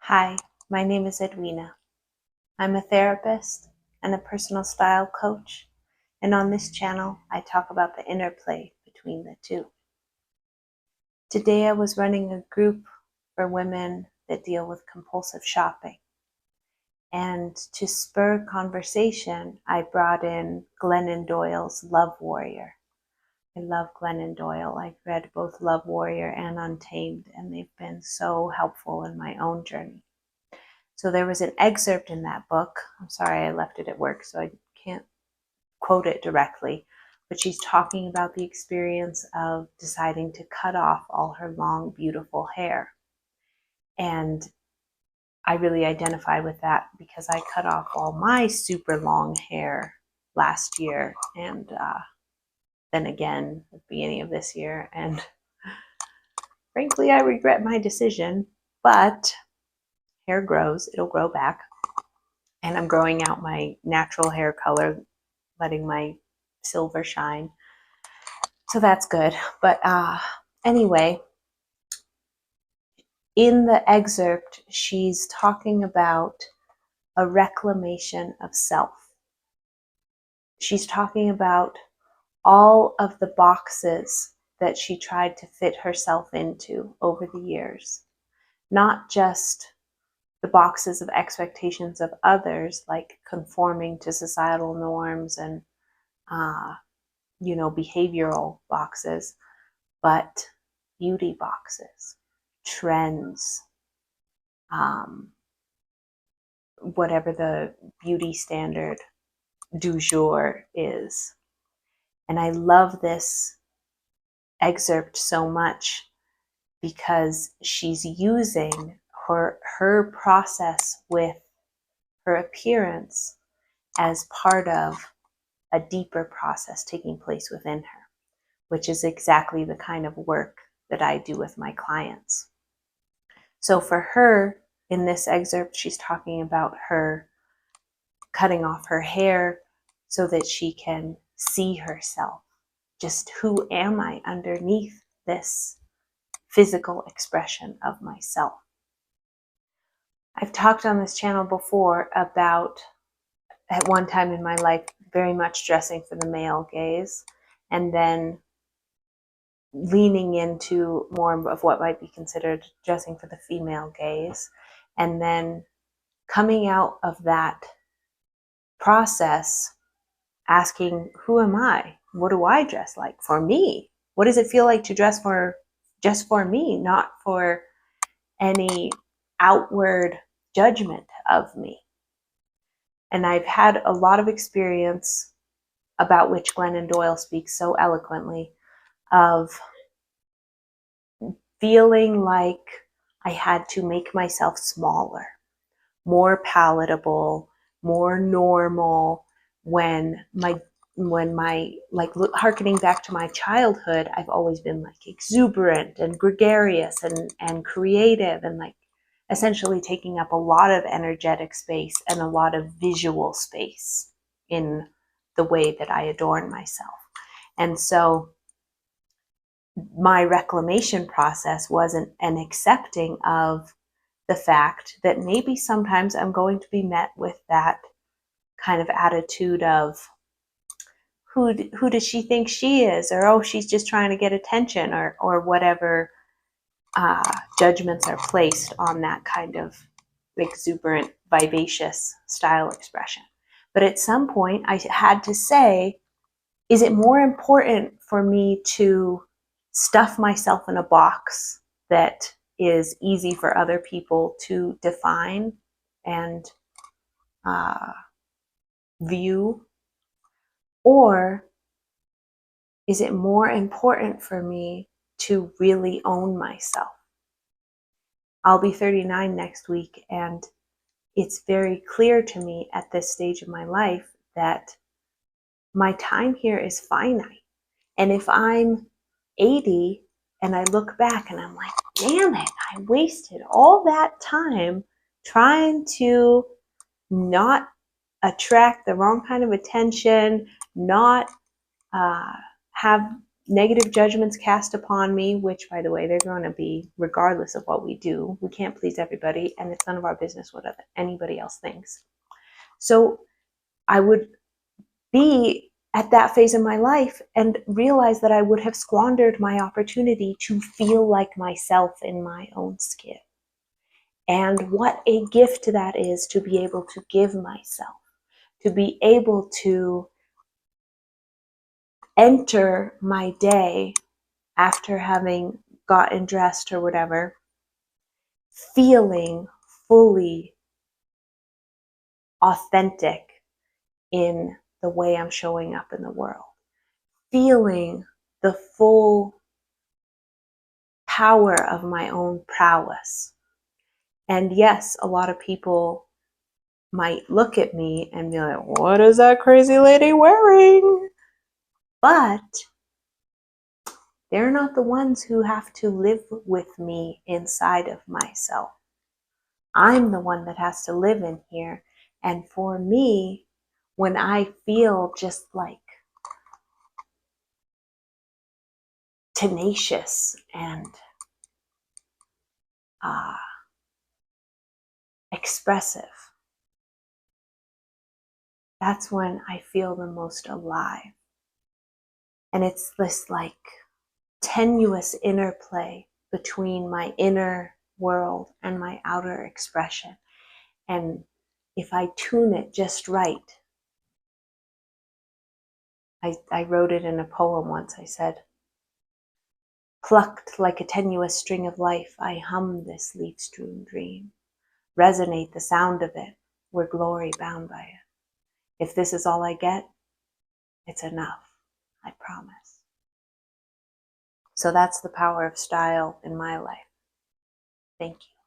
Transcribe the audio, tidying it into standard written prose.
Hi, my name is Edwina. I'm a therapist and a personal style coach, and on this channel, I talk about the interplay between the two. Today, I was running a group for women that deal with compulsive shopping, and to spur conversation, I brought in Glennon Doyle's Love Warrior. I love Glennon Doyle. I've read both Love Warrior and Untamed, and they've been so helpful in my own journey. So there was an excerpt in that book. I'm sorry, I left it at work, so I can't quote it directly. But she's talking about the experience of deciding to cut off all her long, beautiful hair. And I really identify with that because I cut off all my super long hair last year and then again at the beginning of this year. And frankly, I regret my decision, but hair grows, it'll grow back. And I'm growing out my natural hair color, letting my silver shine. So that's good. But anyway, in the excerpt, she's talking about a reclamation of self. She's talking about all of the boxes that she tried to fit herself into over the years. Not just the boxes of expectations of others, like conforming to societal norms and behavioral boxes, but beauty boxes, trends, whatever the beauty standard du jour is. And I love this excerpt so much because she's using her process with her appearance as part of a deeper process taking place within her, which is exactly the kind of work that I do with my clients. So for her, in this excerpt, she's talking about her cutting off her hair so that she can see herself. Just who am I underneath this physical expression of myself? I've talked on this channel before about, at one time in my life, very much dressing for the male gaze, and then leaning into more of what might be considered dressing for the female gaze, and then coming out of that process asking, who am I? What do I dress like for me? What does it feel like to dress for just for me, not for any outward judgment of me? And I've had a lot of experience, about which Glennon Doyle speaks so eloquently, of feeling like I had to make myself smaller, more palatable, more normal, when my like harkening back to my childhood, I've always been like exuberant and gregarious and creative and like essentially taking up a lot of energetic space and a lot of visual space in the way that I adorn myself. And so my reclamation process was an accepting of the fact that maybe sometimes I'm going to be met with that kind of attitude of, who does she think she is? Or, oh, she's just trying to get attention, or whatever judgments are placed on that kind of exuberant, vivacious style expression. But at some point, I had to say, is it more important for me to stuff myself in a box that is easy for other people to define and view? Or is it more important for me to really own myself? I'll be 39 next week, and it's very clear to me at this stage of my life that my time here is finite. And if I'm 80 and I look back and I'm like, damn it, I wasted all that time trying to not attract the wrong kind of attention, not have negative judgments cast upon me, which, by the way, they're going to be regardless of what we do. We can't please everybody, and it's none of our business what anybody else thinks. So I would be at that phase in my life and realize that I would have squandered my opportunity to feel like myself in my own skin. And what a gift that is, to be able to give myself, to be able to enter my day after having gotten dressed or whatever, feeling fully authentic in the way I'm showing up in the world, feeling the full power of my own prowess. And yes, a lot of people might look at me and be like, what is that crazy lady wearing? But they're not the ones who have to live with me inside of myself. I'm the one that has to live in here. And for me, when I feel just like tenacious and expressive, that's when I feel the most alive. And it's this like tenuous interplay between my inner world and my outer expression. And if I tune it just right, I wrote it in a poem once. I said, plucked like a tenuous string of life, I hum this leaf-strewn dream. Resonate the sound of it, we're glory bound by it. If this is all I get, it's enough, I promise. So that's the power of style in my life. Thank you.